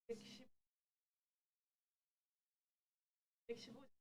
110, 115.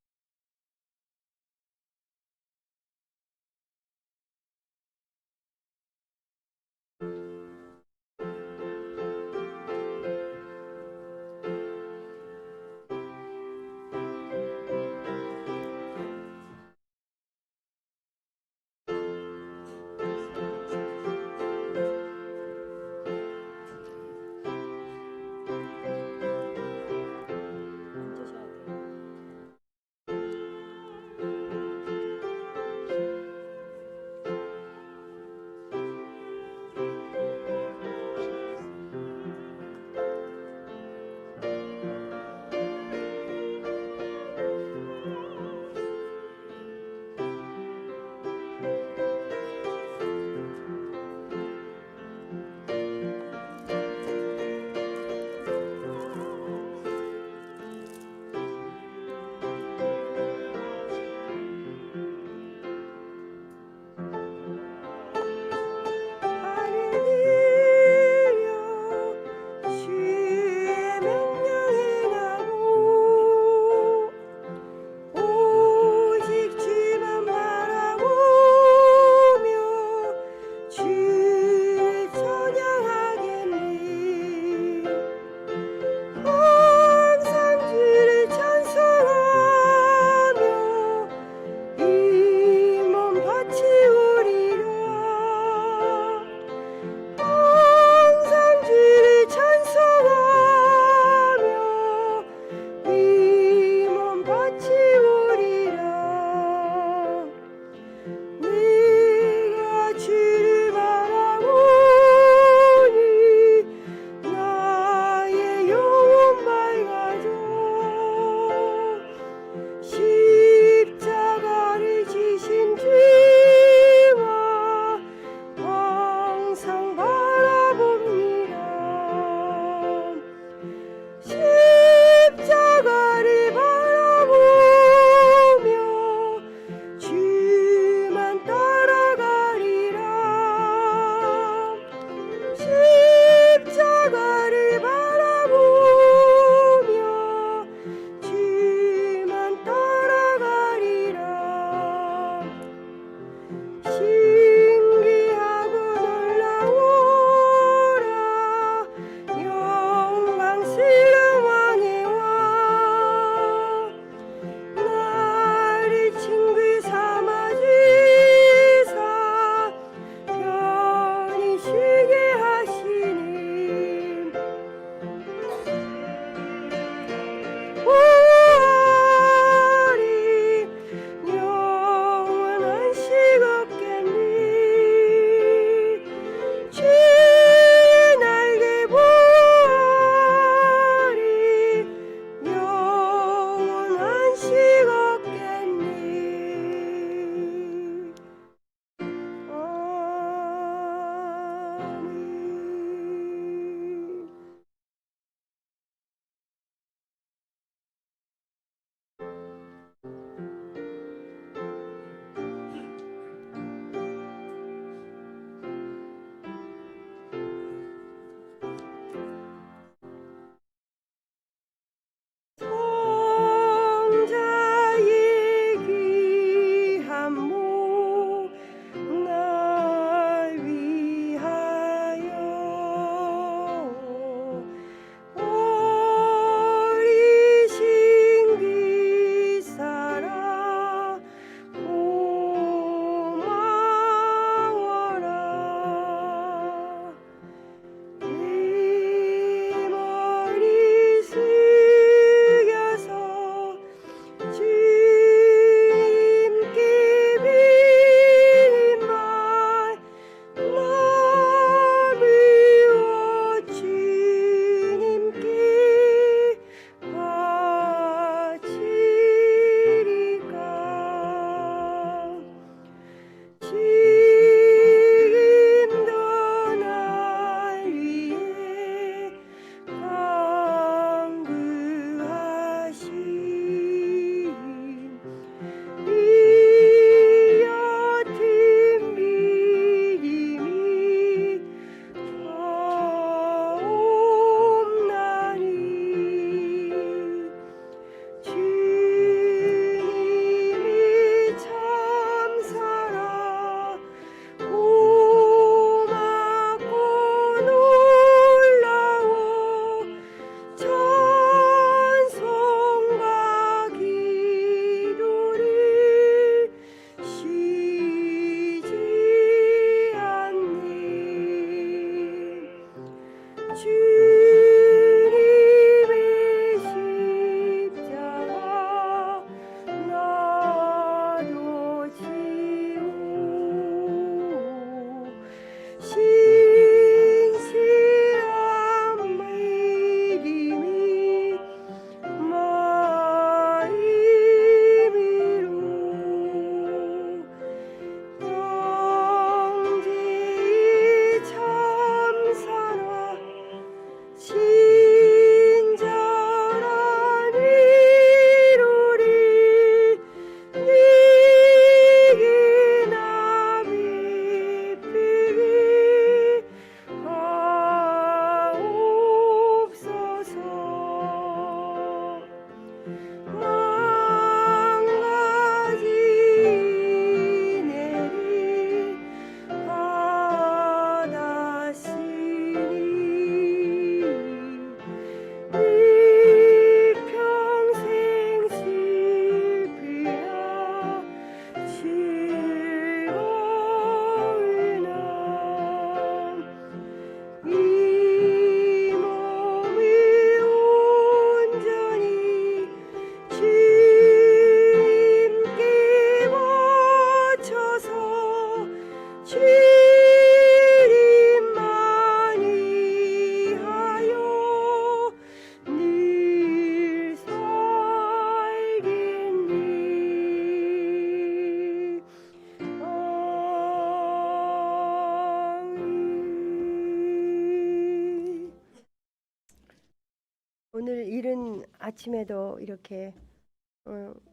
오늘 이른 아침에도 이렇게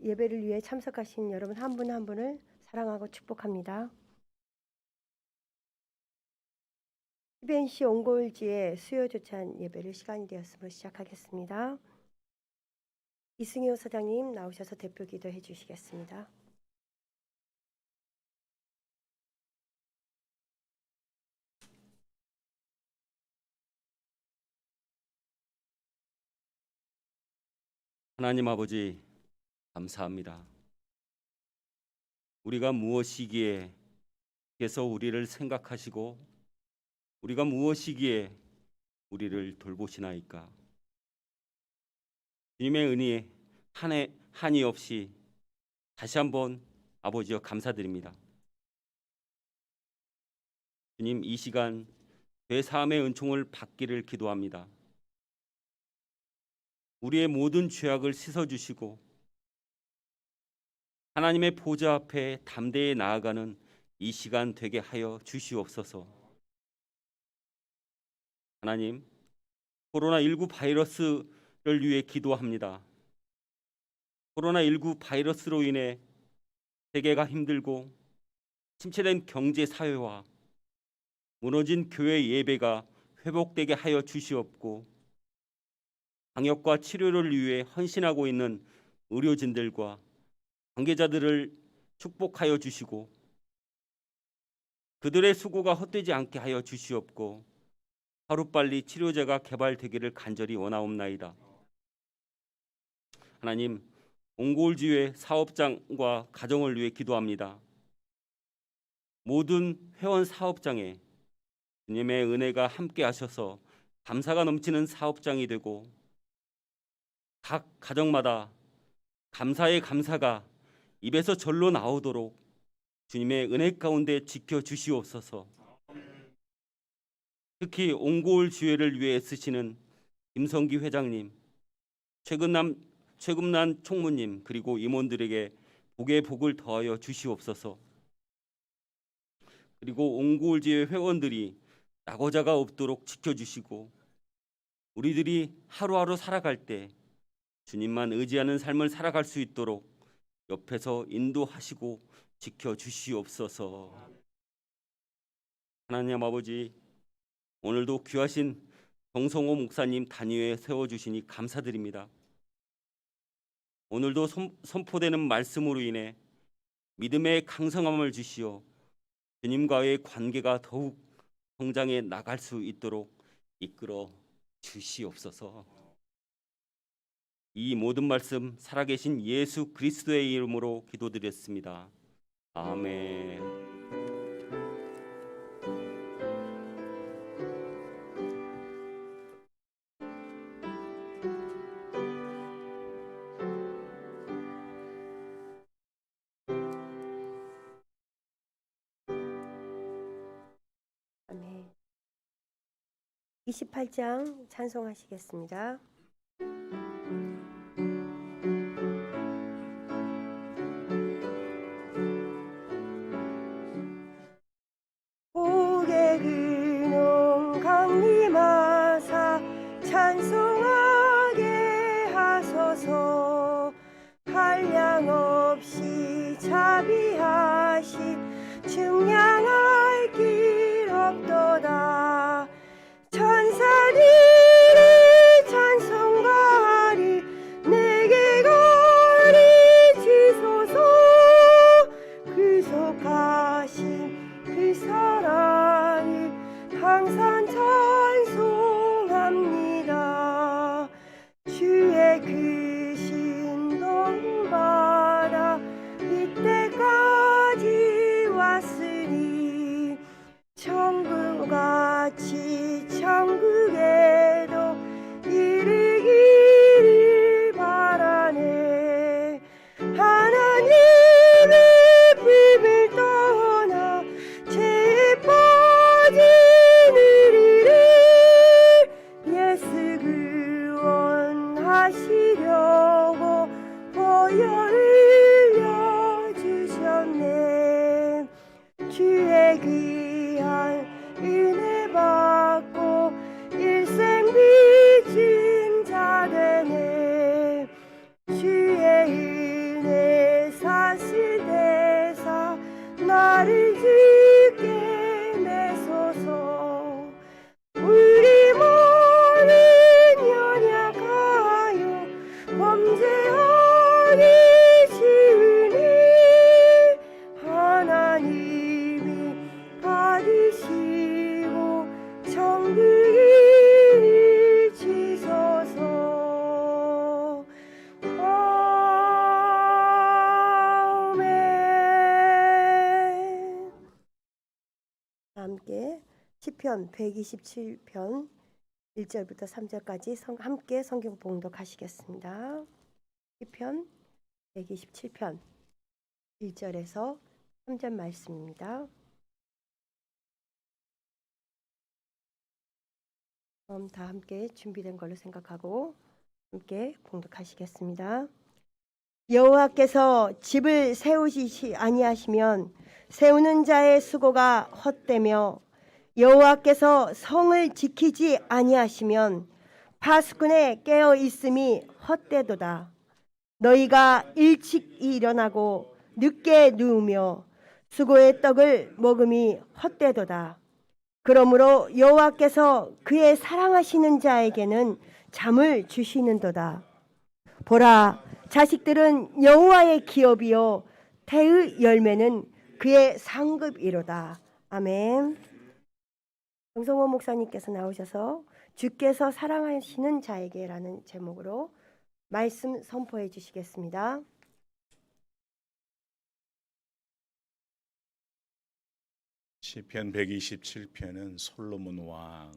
예배를 위해 참석하신 여러분 한 분 한 분을 사랑하고 축복합니다. 히벤시 옹골지의 수요조찬 예배를 시간이 되었으므로 시작하겠습니다. 이승효 사장님 나오셔서 대표 기도해 주시겠습니다. 하나님 아버지 감사합니다. 우리가 무엇이기에 께서 우리를 생각하시고 우리가 무엇이기에 우리를 돌보시나이까. 주님의 은혜 한이 없이 다시 한번 아버지여 감사드립니다. 주님, 이 시간 죄 사함의 은총을 받기를 기도합니다. 우리의 모든 죄악을 씻어주시고 하나님의 보좌 앞에 담대히 나아가는 이 시간 되게 하여 주시옵소서. 하나님, 코로나19 바이러스를 위해 기도합니다. 코로나19 바이러스로 인해 세계가 힘들고 침체된 경제 사회와 무너진 교회 예배가 회복되게 하여 주시옵고, 방역과 치료를 위해 헌신하고 있는 의료진들과 관계자들을 축복하여 주시고 그들의 수고가 헛되지 않게 하여 주시옵고, 하루빨리 치료제가 개발되기를 간절히 원하옵나이다. 하나님, 옹골지회 사업장과 가정을 위해 기도합니다. 모든 회원 사업장에 주님의 은혜가 함께 하셔서 감사가 넘치는 사업장이 되고 각 가정마다 감사의 감사가 입에서 절로 나오도록 주님의 은혜 가운데 지켜주시옵소서. 특히 옹골 지회를 위해 쓰시는 김성기 회장님, 최금난 총무님, 그리고 임원들에게 복의 복을 더하여 주시옵소서. 그리고 옹골 지회 회원들이 낙오자가 없도록 지켜주시고 우리들이 하루하루 살아갈 때 주님만 의지하는 삶을 살아갈 수 있도록 옆에서 인도하시고 지켜주시옵소서. 하나님 아버지, 오늘도 귀하신 정성호 목사님 단위에 세워주시니 감사드립니다. 오늘도 선포되는 말씀으로 인해 믿음의 강성함을 주시어 주님과의 관계가 더욱 성장해 나갈 수 있도록 이끌어 주시옵소서. 이 모든 말씀 살아계신 예수 그리스도의 이름으로 기도드렸습니다. 아멘. 28장 찬송하시겠습니다. 고개 근홍 강림하사 찬송하게 하소서. 한량없이 자비하시 측량할 길 없도다. 천사들이 찬송가리 내게 거리치소서. 그 속하신 그 사랑이 항상 찬송합니다. 주의 그 신동받아 이때까지 왔으니 천국같이 천국에도 이르기를 바라네. 하나님의 품을 떠나 죄에 빠진 우리를 예수 구원하시려고 보혈 흘려 주셨네. 주의 귀한 은혜 받고 일생 빚진 자 되네. 주의 은혜 사실 대사 나를 지게 내소서. 우리 몸은 연약하여 범죄하기 쉬우니 하나님이 받으시고 천국 이르치소서. 아멘. 함께 시편 127편 1절부터 3절까지 함께 성경 봉독하시겠습니다. 시편 127편 1절에서 3절 말씀입니다. 그럼 다 함께 준비된 걸로 생각하고 함께 봉독하시겠습니다. 여호와께서 집을 세우시지 아니하시면 세우는 자의 수고가 헛되며 여호와께서 성을 지키지 아니하시면 파수꾼의 깨어 있음이 헛되도다. 너희가 일찍 일어나고 늦게 누우며 수고의 떡을 먹음이 헛되도다. 그러므로 여호와께서 그의 사랑하시는 자에게는 잠을 주시는도다. 보라, 자식들은 여호와의 기업이요 태의 열매는 그의 상급이로다. 아멘. 정성호 목사님께서 나오셔서 주께서 사랑하시는 자에게라는 제목으로 말씀 선포해 주시겠습니다. 시편 127편은 솔로몬 왕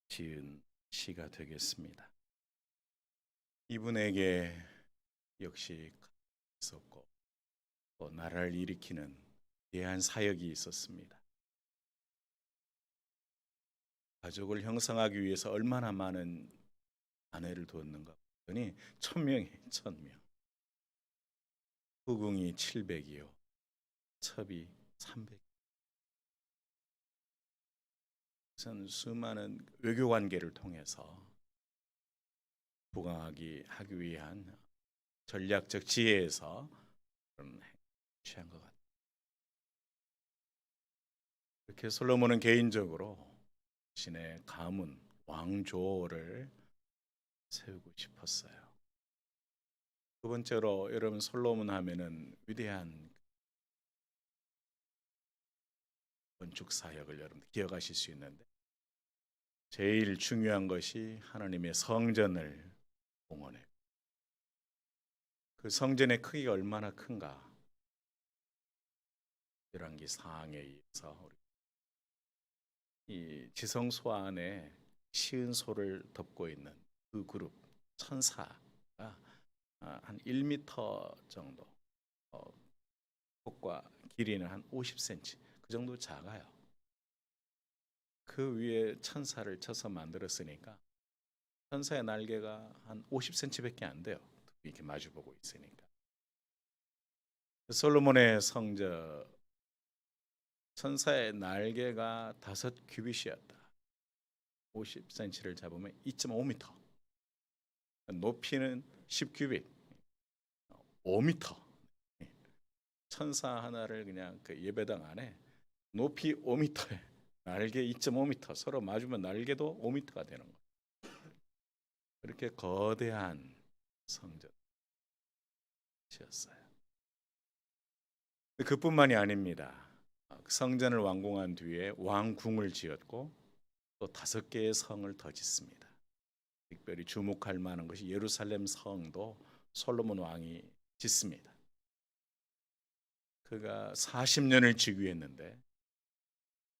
지은 시가 되겠습니다. 이분에게 역시 있었고 또 나라를 일으키는 대한 사역이 있었습니다. 가족을 형성하기 위해서 얼마나 많은 아내를 두었는가 보니 1000명이 1000명. 후궁이 700이요. 첩이 300. 수많은 외교 관계를 통해서 부강하기 하기 위한 전략적 지혜에서 그런 취한 것 같아요. 이렇게 솔로몬은 개인적으로 신의 가문 왕조를 세우고 싶었어요. 두 번째로 여러분 솔로몬 하면은 위대한 건축 사역을 여러분 기억하실 수 있는데 제일 중요한 것이 하나님의 성전을 봉헌해. 그 성전의 크기가 얼마나 큰가? 열왕기 4항에 의해서 이 지성소 안에 시은소를 덮고 있는 그 그룹 천사가 한 1m 정도, 폭과 길이는 한 50cm 그 정도 작아요. 그 위에 천사를 쳐서 만들었으니까 천사의 날개가 한 50cm밖에 안 돼요. 이렇게 마주보고 있으니까. 솔로몬의 성전 천사의 날개가 5규빗이었다. 50cm를 잡으면 2.5m. 높이는 10규빗, 5m. 천사 하나를 그냥 그 예배당 안에 높이 5m에 날개 2.5m 서로 맞으면 날개도 5m가 되는 거예요. 그렇게 거대한 성전 지었어요. 그뿐만이 아닙니다. 성전을 완공한 뒤에 왕궁을 지었고 또 5개의 성을 더 짓습니다. 특별히 주목할 만한 것이 예루살렘 성도 솔로몬 왕이 짓습니다. 그가 40년을 즉위했는데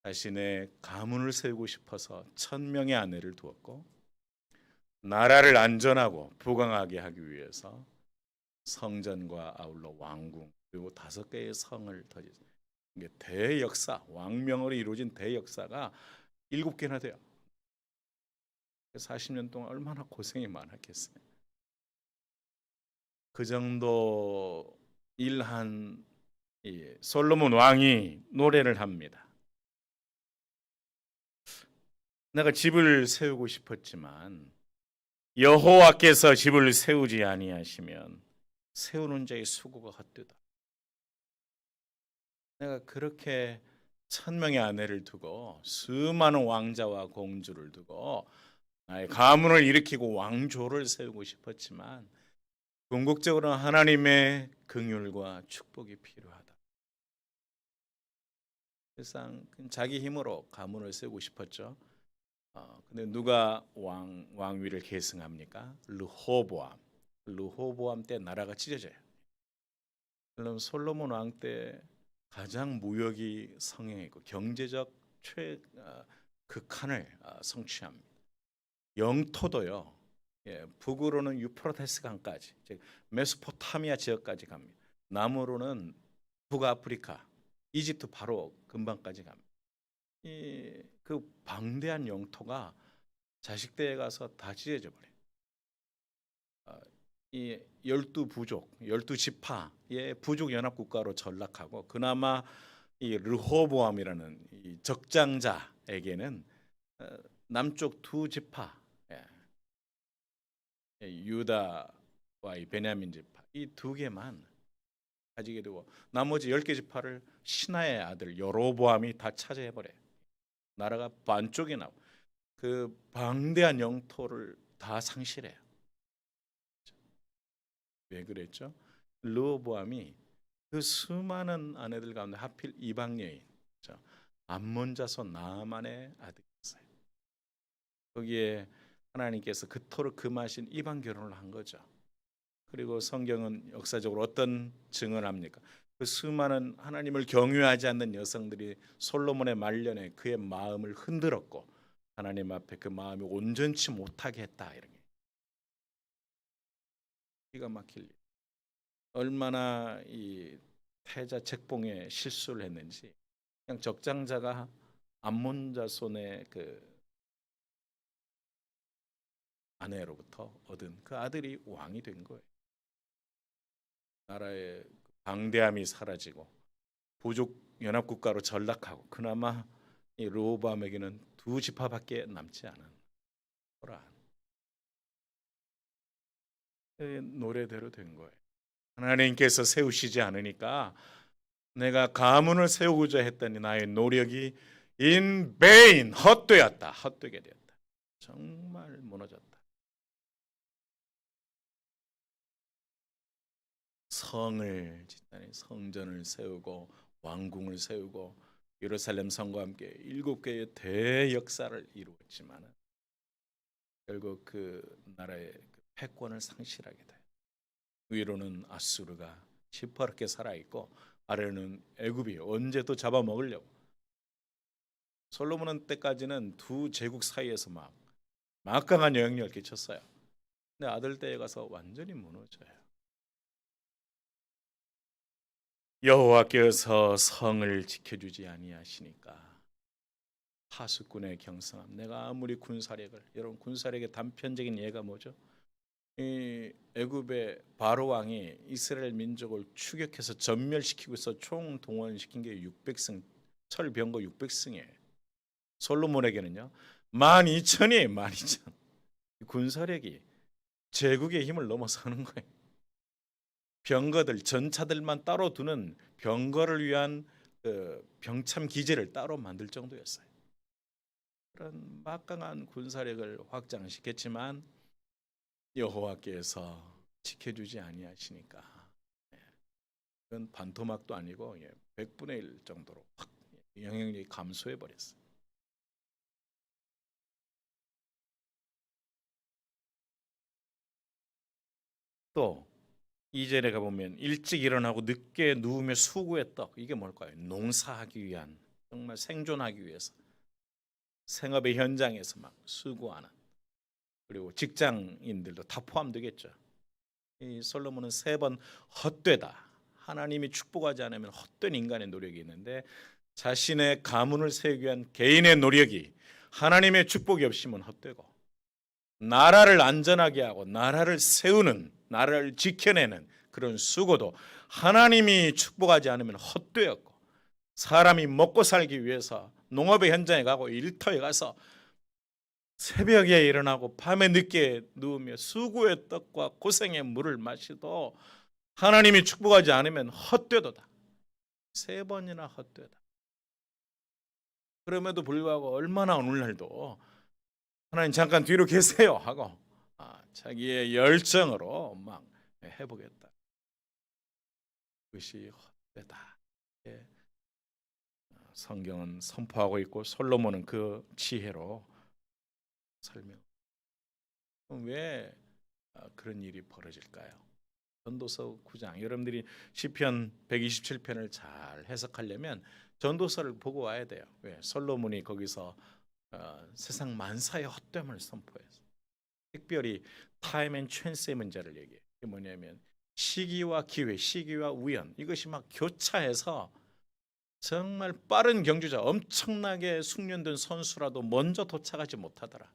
자신의 가문을 세우고 싶어서 1000명의 아내를 두었고 나라를 안전하고 부강하게 하기 위해서 성전과 아울러 왕궁 그리고 5개의 성을 더 짓습니다. 이게 대역사, 왕명으로 이루어진 대역사가 7개나 돼요. 40년 동안 얼마나 고생이 많았겠어요. 그 정도 일한 이 솔로몬 왕이 노래를 합니다. 내가 집을 세우고 싶었지만 여호와께서 집을 세우지 아니하시면 세우는 자의 수고가 헛되다. 내가 그렇게 1000명의 아내를 두고 수많은 왕자와 공주를 두고 나의 가문을 일으키고 왕조를 세우고 싶었지만 궁극적으로 하나님의 긍휼과 축복이 필요하다. 세상 자기 힘으로 가문을 세우고 싶었죠. 근데 누가 왕위를 계승합니까? 르호보암 때 나라가 찢어져요. 물론 솔로몬 왕 때 가장 무역이 성행했고 경제적 극한을 성취합니다. 영토도요. 북으로는 유프라테스 강까지, 즉 메소포타미아 지역까지 갑니다. 남으로는 북아프리카, 이집트 바로 근방까지 갑니다. 그 방대한 영토가 자식대에 가서 다 찢어져 버려요. 이 12부족, 12지파의 부족 연합 국가로 전락하고 그나마 이 르호보암이라는 이 적장자에게는 남쪽 2지파, 유다와 이 베냐민 지파 이 2개만 가지게 되고 나머지 10개 지파를 신하의 아들 여로보암이 다 차지해 버려요. 나라가 반쪽이 나고 그 방대한 영토를 다 상실해요. 왜 그랬죠? 르호보암이 그 수많은 아내들 가운데 하필 이방 여인, 암몬 자손 나아만의 아들이었어요. 거기에 하나님께서 그토록 금하신 이방 결혼을 한 거죠. 그리고 성경은 역사적으로 어떤 증언을 합니까? 그 수많은 하나님을 경외하지 않는 여성들이 솔로몬의 말년에 그의 마음을 흔들었고 하나님 앞에 그 마음이 온전치 못하게 했다. 이런 게 기가 막힐 일. 얼마나 이 패자 책봉에 실수를 했는지 그냥 적장자가 암몬 자손의 그 아내로부터 얻은 그 아들이 왕이 된 거예요. 나라의 방대함이 사라지고 부족 연합국가로 전락하고 그나마 이 르호보암에게는 2지파밖에 남지 않은 노래대로 된 거예요. 하나님께서 세우시지 않으니까 내가 가문을 세우고자 했더니 나의 노력이 in vain 헛되었다. 헛되게 되었다. 정말 무너졌다. 성을 짓다니 성전을 세우고 왕궁을 세우고 예루살렘 성과 함께 7개의 대역사를 이루었지만 결국 그 나라의 패권을 상실하게 돼요. 위로는 아수르가 시퍼렇게 살아있고 아래는 애굽이 언제 또 잡아먹으려고. 솔로몬 때까지는 2 제국 사이에서 막강한 영향력을 끼쳤어요. 근데 아들 때에 가서 완전히 무너져요. 여호와께서 성을 지켜주지 아니하시니까 파수꾼의 경성함. 내가 아무리 군사력을, 여러분 군사력의 단편적인 예가 뭐죠? 이 애굽의 바로 왕이 이스라엘 민족을 추격해서 전멸시키고서 총 동원시킨 게 600승, 철병거 600승이에요. 솔로몬에게는요 12,000이에요. 12,000. 군사력이 제국의 힘을 넘어서는 거예요. 병거들, 전차들만 따로 두는 병거를 위한 병참 기지를 따로 만들 정도였어요. 그런 막강한 군사력을 확장시켰지만 여호와께서 지켜주지 아니하시니까 이건 반토막도 아니고 100분의 1 정도로 확 영향력이 감소해 버렸어요. 또 2절에 가보면 일찍 일어나고 늦게 누우며 수고의 떡, 이게 뭘까요? 농사하기 위한, 정말 생존하기 위해서 생업의 현장에서 막 수고하는, 그리고 직장인들도 다 포함되겠죠. 이 솔로몬은 3번 헛되다, 하나님이 축복하지 않으면 헛된 인간의 노력이 있는데 자신의 가문을 세우기 위한 개인의 노력이 하나님의 축복이 없으면 헛되고, 나라를 안전하게 하고 나라를 세우는, 나라를 지켜내는 그런 수고도 하나님이 축복하지 않으면 헛되었고, 사람이 먹고 살기 위해서 농업의 현장에 가고 일터에 가서 새벽에 일어나고 밤에 늦게 누우며 수고의 떡과 고생의 물을 마시도 하나님이 축복하지 않으면 헛되도다. 3번이나 헛되다. 그럼에도 불구하고 얼마나 오늘날도 하나님 잠깐 뒤로 계세요 하고 자기의 열정으로 막 해보겠다. 그것이 헛되다. 성경은 선포하고 있고 솔로몬은 그 지혜로 설명. 왜 그런 일이 벌어질까요? 전도서 9장, 여러분들이 시편 127편을 잘 해석하려면 전도서를 보고 와야 돼요. 왜? 솔로몬이 거기서 세상 만사의 헛됨을 선포해서 특별히 타임 앤 찬스의 문제를 얘기해요. 이게 뭐냐면 시기와 기회, 시기와 우연, 이것이 막 교차해서 정말 빠른 경주자, 엄청나게 숙련된 선수라도 먼저 도착하지 못하더라.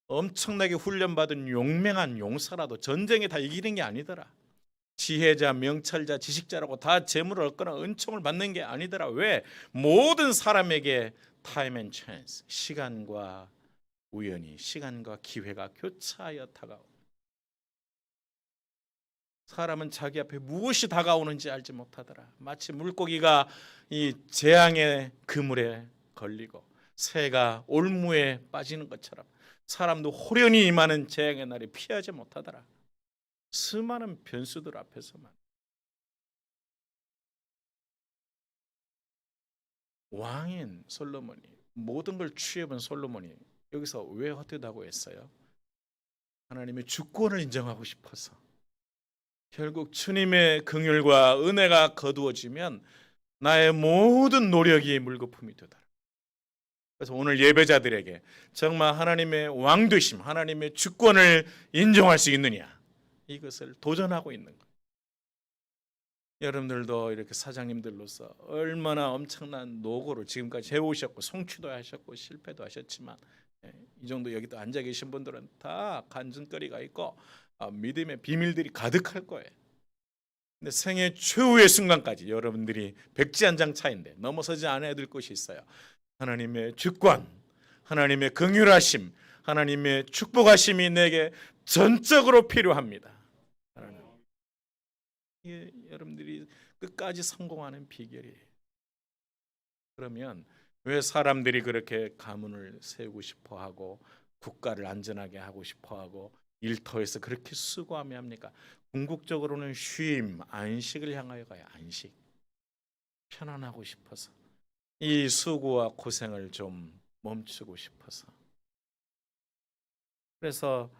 엄청나게 훈련받은 용맹한 용사라도 전쟁에 다 이기는 게 아니더라. 지혜자, 명철자, 지식자라고 다 재물을 얻거나 은총을 받는 게 아니더라. 왜? 모든 사람에게 타임 앤 찬스, 시간과 우연히, 시간과 기회가 교차하여 다가오. 사람은 자기 앞에 무엇이 다가오는지 알지 못하더라. 마치 물고기가 이 재앙의 그물에 걸리고 새가 올무에 빠지는 것처럼 사람도 호련히 임하는 재앙의 날에 피하지 못하더라. 수많은 변수들 앞에서만. 왕인 솔로몬이, 모든 걸 취해본 솔로몬이 여기서 왜 헛되다고 했어요? 하나님의 주권을 인정하고 싶어서. 결국 주님의 긍휼과 은혜가 거두어지면 나의 모든 노력이 물거품이 되더라. 그래서 오늘 예배자들에게 정말 하나님의 왕되심, 하나님의 주권을 인정할 수 있느냐, 이것을 도전하고 있는 거예요. 여러분들도 이렇게 사장님들로서 얼마나 엄청난 노고를 지금까지 해오셨고 성취도 하셨고 실패도 하셨지만 이 정도 여기도 앉아 계신 분들은 다 간증거리가 있고 믿음의 비밀들이 가득할 거예요. 근데 생애 최후의 순간까지 여러분들이 백지 한 장 차인데 넘어서지 않아야 될 것이 있어요. 하나님의 주권, 하나님의 긍휼하심, 하나님의 축복하심이 내게 전적으로 필요합니다. 하나님. 이게 여러분들이 끝까지 성공하는 비결이에요. 그러면 왜 사람들이 그렇게 가문을 세우고 싶어하고 국가를 안전하게 하고 싶어하고 일터에서 그렇게 수고하며 합니까? 궁극적으로는 쉼, 안식을 향하여 가요. 안식. 편안하고 싶어서. 이 수고와 고생을 좀 멈추고 싶어서. 그래서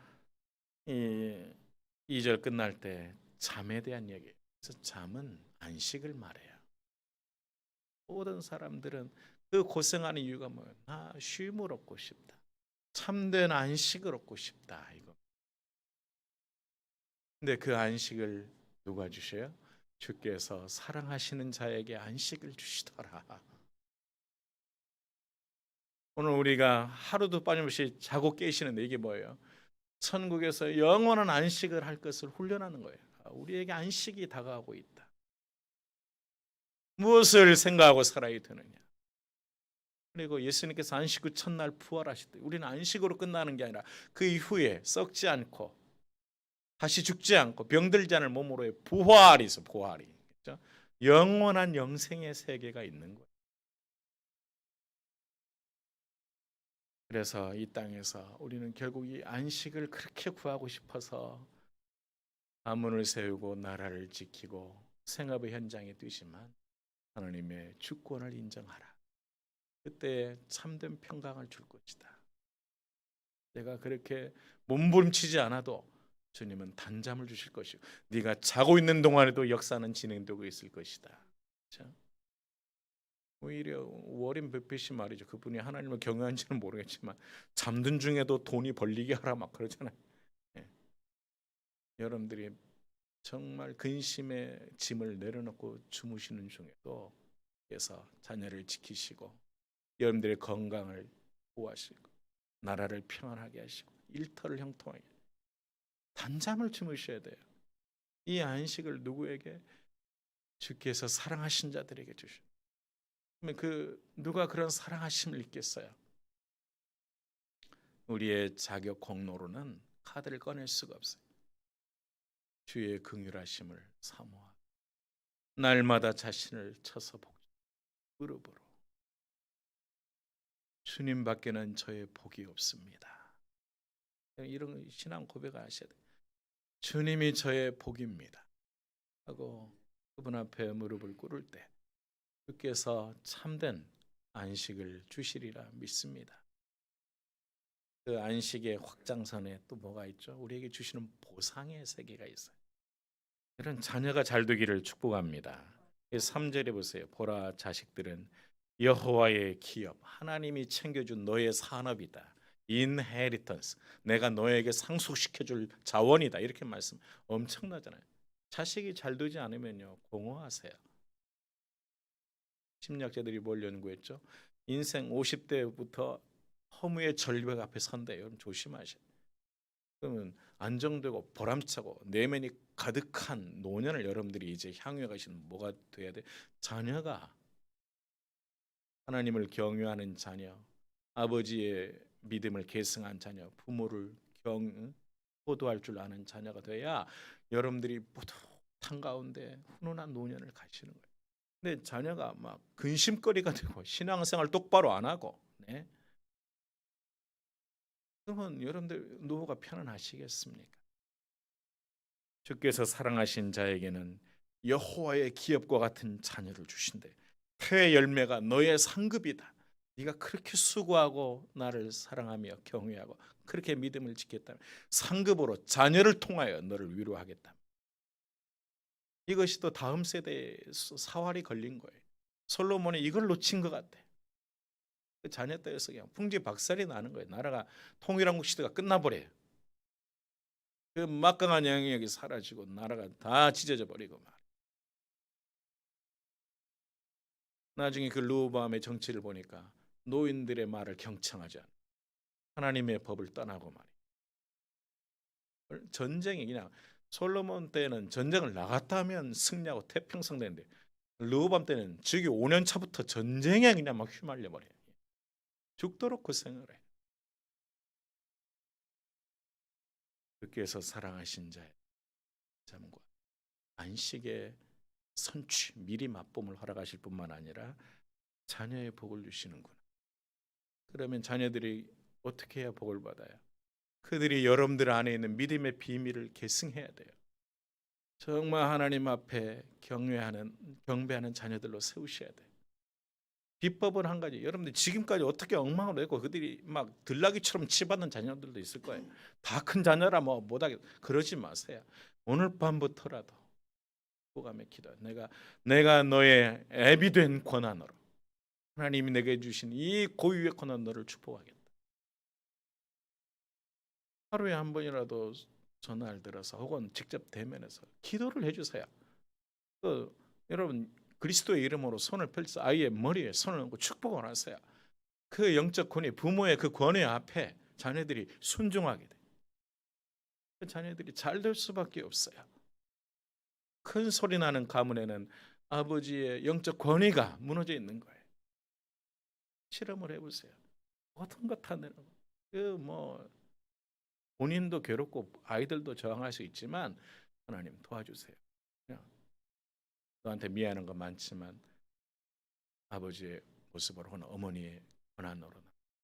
이 2절 끝날 때 잠에 대한 얘기예요. 그래서 잠은 안식을 말해요. 모든 사람들은 그 고생하는 이유가 뭐예요? 나 쉼을 얻고 싶다. 참된 안식을 얻고 싶다. 이거. 근데 그 안식을 누가 주셔요? 주께서 사랑하시는 자에게 안식을 주시더라. 오늘 우리가 하루도 빠짐없이 자고 깨시는데 이게 뭐예요? 천국에서 영원한 안식을 할 것을 훈련하는 거예요. 우리에게 안식이 다가오고 있다. 무엇을 생각하고 살아야 되느냐. 그리고 예수님께서 안식 후 첫날 부활하실 때 우리는 안식으로 끝나는 게 아니라 그 이후에 썩지 않고 다시 죽지 않고 병들지 않을 몸으로의 부활이 있어. 부활이. 그렇죠? 영원한 영생의 세계가 있는 거예요. 그래서 이 땅에서 우리는 결국 이 안식을 그렇게 구하고 싶어서 가문을 세우고 나라를 지키고 생업의 현장에 뛰지만 하나님의 주권을 인정하라. 그때 참된 평강을 줄 것이다. 내가 그렇게 몸부림치지 않아도 주님은 단잠을 주실 것이고 네가 자고 있는 동안에도 역사는 진행되고 있을 것이다. 그렇죠? 오히려 워렌 버핏이 말이죠. 그분이 하나님을 경외한지는 모르겠지만 잠든 중에도 돈이 벌리게 하라 막 그러잖아요. 예. 여러분들이 정말 근심의 짐을 내려놓고 주무시는 중에도 그래서 자녀를 지키시고 여러분들의 건강을 보호하시고 나라를 평안하게 하시고 일터를 형통하게 단잠을 주무셔야 돼요. 이 안식을 누구에게? 주께서 사랑하신 자들에게 주시오. 그러면 누가 그런 사랑하심을 있겠어요? 우리의 자격 공로로는 카드를 꺼낼 수가 없어요. 주의 긍휼하심을 사모하고 날마다 자신을 쳐서 무릎으로 주님밖에는 저의 복이 없습니다. 이런 신앙 고백을 하셔야 돼요. 주님이 저의 복입니다 하고 그분 앞에 무릎을 꿇을 때 주께서 참된 안식을 주시리라 믿습니다. 그 안식의 확장선에 또 뭐가 있죠? 우리에게 주시는 보상의 세계가 있어요. 이런 자녀가 잘 되기를 축복합니다. 3절에 보세요. 보라 자식들은 여호와의 기업, 하나님이 챙겨준 너의 산업이다. 인헤리턴스, 내가 너에게 상속시켜줄 자원이다. 이렇게 말씀 엄청나잖아요. 자식이 잘 되지 않으면요 공허하세요. 심리학자들이 뭘 연구했죠? 인생 50대부터 허무의 절벽 앞에 선다. 여러분 조심하셔야 돼요. 그러면 안정되고 보람차고 내면이 가득한 노년을 여러분들이 이제 향유해 가시는 뭐가 돼야 돼? 자녀가 하나님을 경외하는 자녀, 아버지의 믿음을 계승한 자녀, 부모를 호도할 줄 아는 자녀가 돼야 여러분들이 뿌듯한 가운데 훈훈한 노년을 가시는 거예요. 근데 자녀가 막 근심거리가 되고 신앙생활 똑바로 안 하고, 네? 그러면 여러분들 노후가 편안하시겠습니까? 주께서 사랑하신 자에게는 여호와의 기업과 같은 자녀를 주신대. 새 열매가 너의 상급이다. 네가 그렇게 수고하고 나를 사랑하며 경외하고 그렇게 믿음을 지켰다면 상급으로 자녀를 통하여 너를 위로하겠다. 이것이 또 다음 세대에 사활이 걸린 거예요. 솔로몬이 이걸 놓친 것 같아. 그 자녀 때에서 그냥 풍지박살이 나는 거예요. 나라가 통일한국 시대가 끝나버려요. 그 막강한 영역이 사라지고 나라가 다 찢어져 버리고 말. 나중에 그 르호보암의 정치를 보니까 노인들의 말을 경청하지 않아. 하나님의 법을 떠나고 말이야. 전쟁이 그냥 솔로몬 때는 전쟁을 나갔다 하면 승리하고 태평성 되는데 르호보암 때는 즉위 5년 차부터 전쟁에 그냥 막 휘말려 버려요. 죽도록 고생을 해. 주께서 사랑하신 자의 잠과 안식의 선취, 미리 맛봄을 허락하실 뿐만 아니라 자녀의 복을 주시는구나. 그러면 자녀들이 어떻게 해야 복을 받아요? 그들이 여러분들 안에 있는 믿음의 비밀을 계승해야 돼요. 정말 하나님 앞에 경배하는 자녀들로 세우셔야 돼요. 비법은 한 가지. 여러분들 지금까지 어떻게 엉망으로 했고 그들이 막 들나귀처럼 치받는 자녀들도 있을 거예요. 다 큰 자녀라 뭐 못하겠. 그러지 마세요. 오늘 밤부터라도 오감에 기도. 내가 너의 애비 된 권한으로 하나님이 내게 주신 이 고유의 권한 너를 축복하겠다. 하루에 한 번이라도 전화를 들어서 혹은 직접 대면해서 기도를 해주세요. 여러분 그리스도의 이름으로 손을 펼쳐 아이의 머리에 손을 얹고 축복을 하세요. 그 영적 권위, 부모의 그 권위 앞에 자녀들이 순종하게 돼. 그 자녀들이 잘 될 수밖에 없어요. 큰 소리 나는 가문에는 아버지의 영적 권위가 무너져 있는 거예요. 실험을 해보세요. 모든 것 다 내려. 본인도 괴롭고 아이들도 저항할 수 있지만 하나님 도와주세요. 그냥 너한테 미안한 건 많지만 아버지의 모습으로 하는 어머니의 권한으로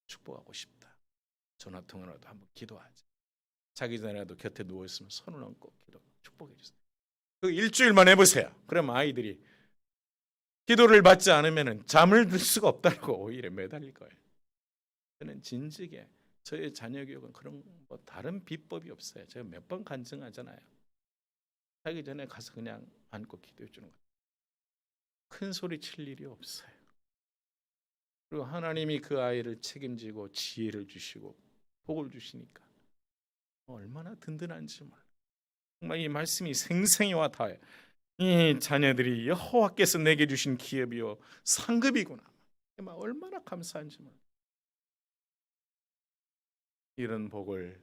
축복하고 싶다. 전화 통화라도 한번 기도하자. 자기 전에라도 곁에 누워 있으면 손을 얹고 축복해 주세요. 그 일주일만 해보세요. 그럼 아이들이 기도를 받지 않으면 잠을 들 수가 없다고 오히려 매달릴 거예요. 저는 진즉에 저의 자녀 교육은 그런 다른 비법이 없어요. 제가 몇 번 간증하잖아요. 자기 전에 가서 그냥 안고 기도해 주는 거예요. 큰 소리 칠 일이 없어요. 그리고 하나님이 그 아이를 책임지고 지혜를 주시고 복을 주시니까 얼마나 든든한지 몰라요. 정말 이 말씀이 생생히 와닿아요. 이 자녀들이 여호와께서 내게 주신 기업이요 상급이구나. 얼마나 감사한지 몰라요. 이런 복을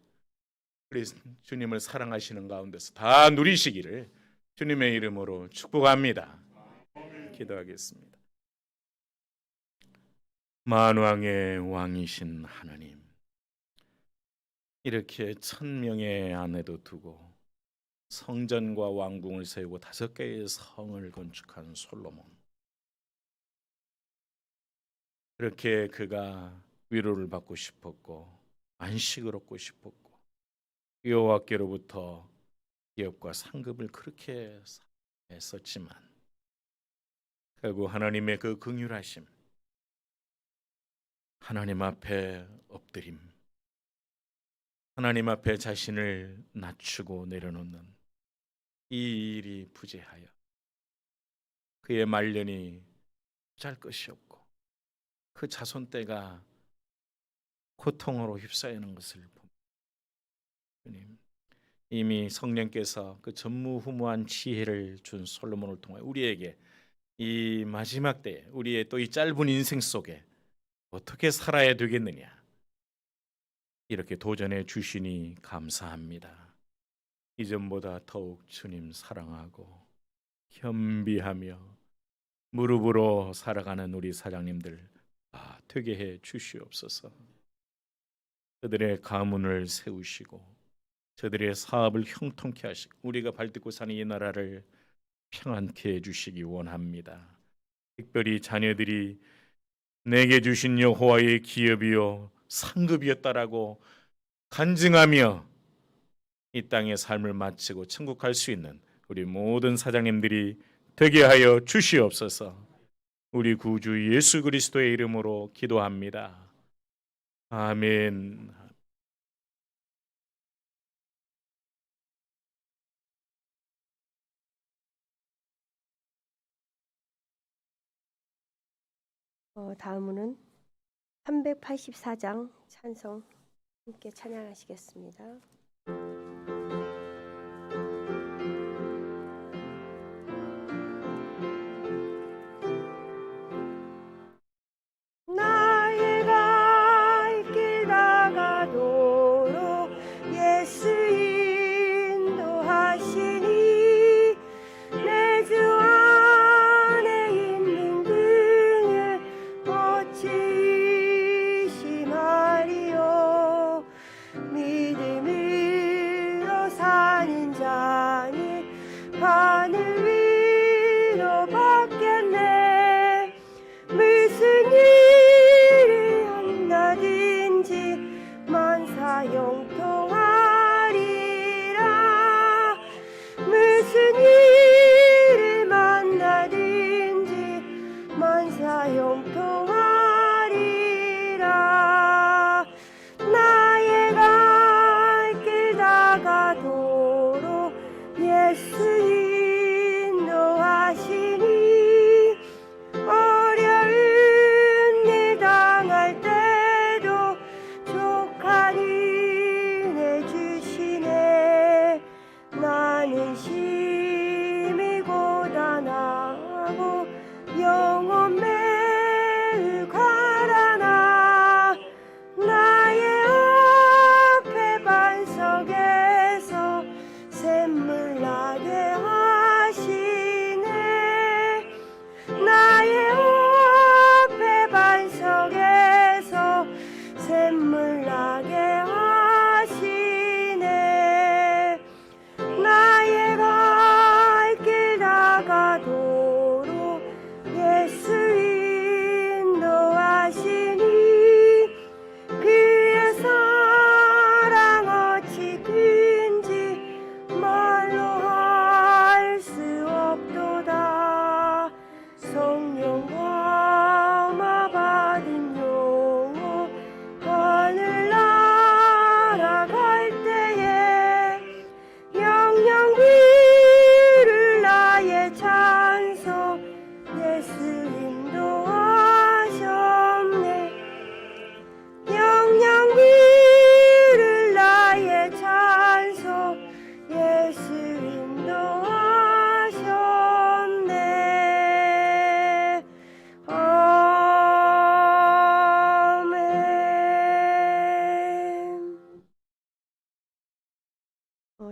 우리 주님을 사랑하시는 가운데서 다 누리시기를 주님의 이름으로 축복합니다. 기도하겠습니다. 만왕의 왕이신 하나님, 이렇게 1000명의 아내도 두고 성전과 왕궁을 세우고 5개의 성을 건축한 솔로몬, 그렇게 그가 위로를 받고 싶었고 안식을 얻고 싶었고 여호와께로부터 기업과 상급을 그렇게 했었지만 결국 하나님의 그 긍휼하심, 하나님 앞에 엎드림, 하나님 앞에 자신을 낮추고 내려놓는 이 일이 부재하여 그의 말년이 짤 것이 없고 그 자손때가 고통으로 휩싸이는 것을 봅니다. 주님, 이미 성령께서 그 전무후무한 지혜를 준 솔로몬을 통해 우리에게 이 마지막 때에 우리의 또 이 짧은 인생 속에 어떻게 살아야 되겠느냐 이렇게 도전해 주시니 감사합니다. 이전보다 더욱 주님 사랑하고 겸비하며 무릎으로 살아가는 우리 사장님들 되게 해 주시옵소서. 그들의 가문을 세우시고 저들의 사업을 형통케 하시고 우리가 발딛고 사는 이 나라를 평안케 해주시기 원합니다. 특별히 자녀들이 내게 주신 여호와의 기업이요 상급이었다라고 간증하며 이 땅의 삶을 마치고 천국 갈 수 있는 우리 모든 사장님들이 되게 하여 주시옵소서. 우리 구주 예수 그리스도의 이름으로 기도합니다. 아멘. 다음은 384장 찬송 함께 찬양하시겠습니다. 나의 갈 길 다가도록 예수 인도하시니 내 주 안에 있는 그의 거치심하리요 믿음을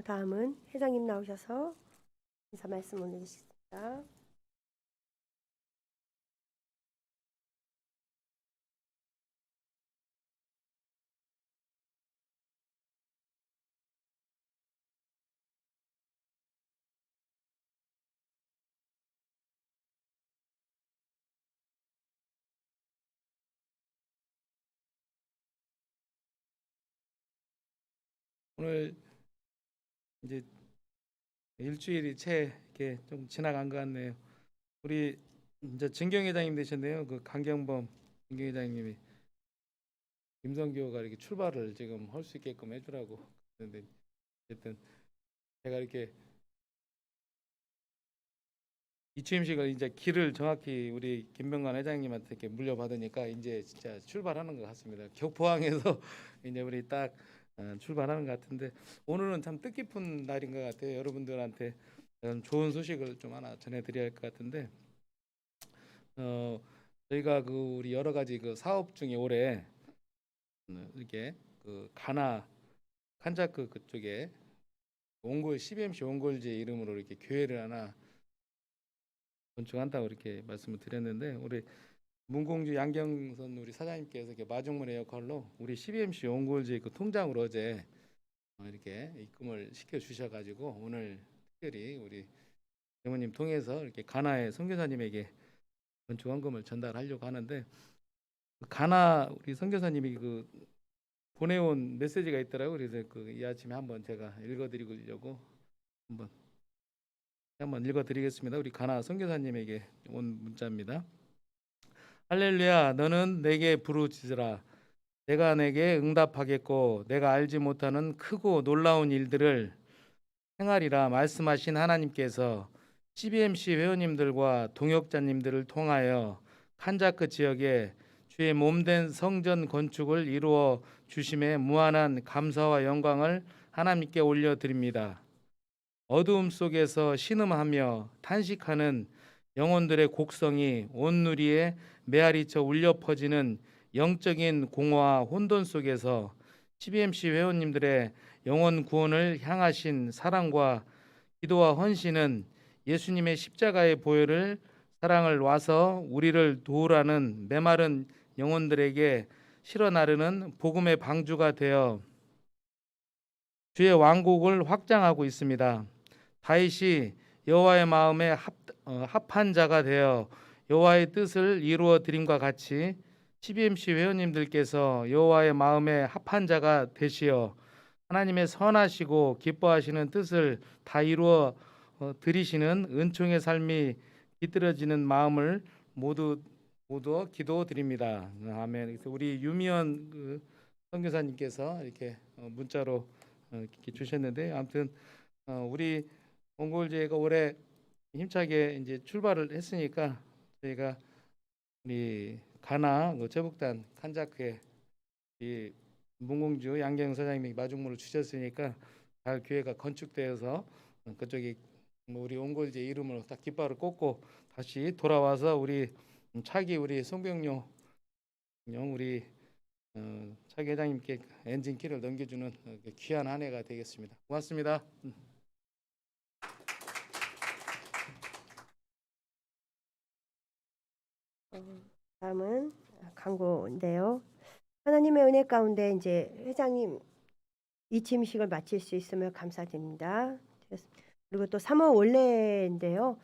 다음은 회장님 나오셔서 인사 말씀 올려주시겠습니다. 오늘 이제 일주일이 채 이렇게 좀 지나간 것 같네요. 우리 이제 진경회장님 되셨네요. 그 강경범 진경회장님이 김성교가 이렇게 출발을 지금 할 수 있게끔 해주라고. 그런데 어쨌든 제가 이렇게 이 취임식을 이제 길을 정확히 우리 김병관 회장님한테 이렇게 물려받으니까 이제 진짜 출발하는 것 같습니다. 교포항에서 이제 우리 딱 출발하는 것 같은데 오늘은 참 뜻깊은 날인 것 같아요. 여러분들한테 좋은 소식을 좀 하나 전해드려야 할 것 같은데 저희가 그 우리 여러 가지 그 사업 중에 올해 이렇게 그 가나 칸자크 그쪽에 옹골 CBMC 옹골제 이름으로 이렇게 교회를 하나 건축한다고 이렇게 말씀을 드렸는데 우리 문공주 양경선 우리 사장님께서 이렇게 마중물의 역할로 우리 CBMC 옹골제 그 통장으로 어제 이렇게 입금을 시켜 주셔가지고 오늘 특별히 우리 대모님 통해서 이렇게 가나의 선교사님에게 건축원금을 전달하려고 하는데 가나 우리 선교사님이 그 보내온 메시지가 있더라고요. 그래서 그 이 아침에 한번 제가 읽어드리려고 한번 읽어드리겠습니다. 우리 가나 선교사님에게 온 문자입니다. 할렐루야, 너는 내게 부르짖으라. 내가 내게 응답하겠고 내가 알지 못하는 크고 놀라운 일들을 행하리라 말씀하신 하나님께서 CBMC 회원님들과 동역자님들을 통하여 칸자크 지역에 주의 몸된 성전 건축을 이루어 주심에 무한한 감사와 영광을 하나님께 올려드립니다. 어두움 속에서 신음하며 탄식하는 영혼들의 곡성이 온 누리에 메아리쳐 울려 퍼지는 영적인 공허와 혼돈 속에서 CBMC 회원님들의 영혼 구원을 향하신 사랑과 기도와 헌신은 예수님의 십자가의 보혈을 사랑을 와서 우리를 도우라는 메마른 영혼들에게 실어 나르는 복음의 방주가 되어 주의 왕국을 확장하고 있습니다. 다윗이 여호와의 마음에 합한 자가 되어 여호와의 뜻을 이루어 드림과 같이 CBMC 회원님들께서 여호와의 마음에 합한 자가 되시어 하나님의 선하시고 기뻐하시는 뜻을 다 이루어 드리시는 은총의 삶이 깃들어지는 마음을 모두 기도드립니다. 아멘. 그래서 우리 유미연 그 선교사님께서 이렇게 문자로 이렇게 주셨는데 아무튼 우리 옹골제가 올해 힘차게 이제 출발을 했으니까 저희가 우리 가나 제복단 칸자크에 이 문공주 양경 사장님이 마중물을 주셨으니까 잘 교회가 건축되어서 그쪽에 우리 옹골제 이름으로 딱 깃발을 꽂고 다시 돌아와서 우리 차기 우리 송병용 우리 차기 회장님께 엔진 키를 넘겨주는 귀한 한 해가 되겠습니다. 고맙습니다. 다음은 광고인데요. 하나님의 은혜 가운데 이제 회장님 이 취임식을 마칠 수 있으면 감사드립니다. 그리고 또 3월 원래인데요.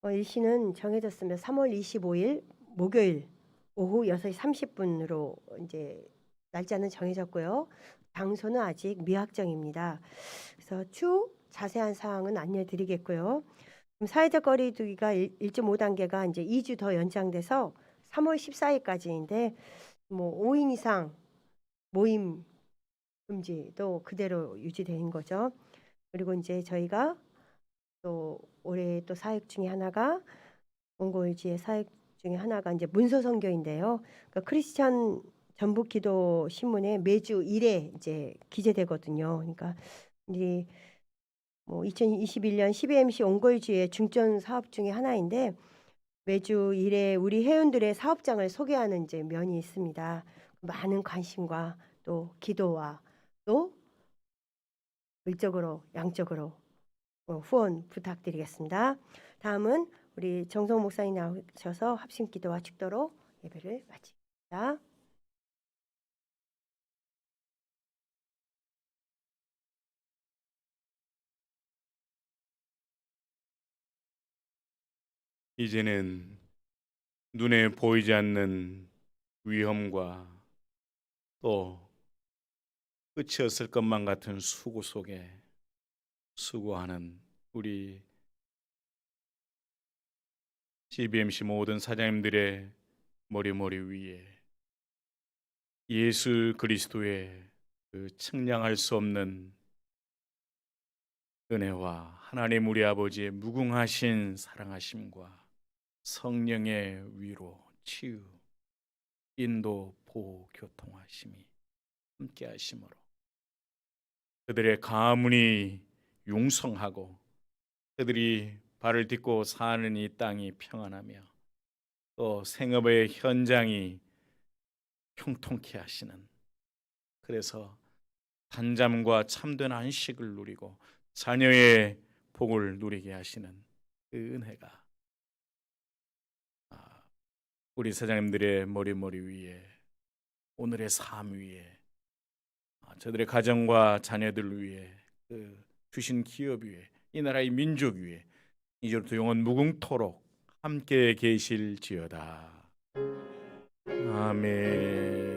일시는 정해졌으면 3월 25일 목요일 오후 6시 30분으로 이제 날짜는 정해졌고요. 장소는 아직 미확정입니다. 그래서 추후 자세한 사항은 안내드리겠고요. 사회적 거리두기가 1.5단계가 이제 2주 더 연장돼서 3월 14일까지인데 뭐 5인 이상 모임 금지도 그대로 유지되는 거죠. 그리고 이제 저희가 또 올해 또 사역 중에 하나가 옹골지의 사역 중에 하나가 이제 문서 선교인데요. 그러니까 크리스천 전북 기도 신문에 매주 1회 이제 기재되거든요. 그러니까 이제 뭐 2021년 CBMC 옹골지의 중점 사업 중에 하나인데 매주 1회 우리 회원들의 사업장을 소개하는 이제 면이 있습니다. 많은 관심과 또 기도와 또 의적으로 양적으로 후원 부탁드리겠습니다. 다음은 우리 정성 목사님 나오셔서 합심 기도와 축도로 예배를 마치겠습니다. 이제는 눈에 보이지 않는 위험과 또 끝이 없을 것만 같은 수고 속에 수고하는 우리 CBMC 모든 사장님들의 머리 위에 예수 그리스도의 그 측량할 수 없는 은혜와 하나님 우리 아버지의 무궁하신 사랑하심과 성령의 위로, 치유, 인도, 보호, 교통하심이 함께 하심으로 그들의 가문이 융성하고 그들이 발을 딛고 사는 이 땅이 평안하며 또 생업의 현장이 형통케 하시는, 그래서 단잠과 참된 안식을 누리고 자녀의 복을 누리게 하시는 그 은혜가 우리 사장님들의 머리 위에, 오늘의 삶 위에, 저들의 가정과 자녀들 위에, 그 주신 기업 위에, 이 나라의 민족 위에 이제부터 영원 무궁토록 함께 계실지어다. 아멘.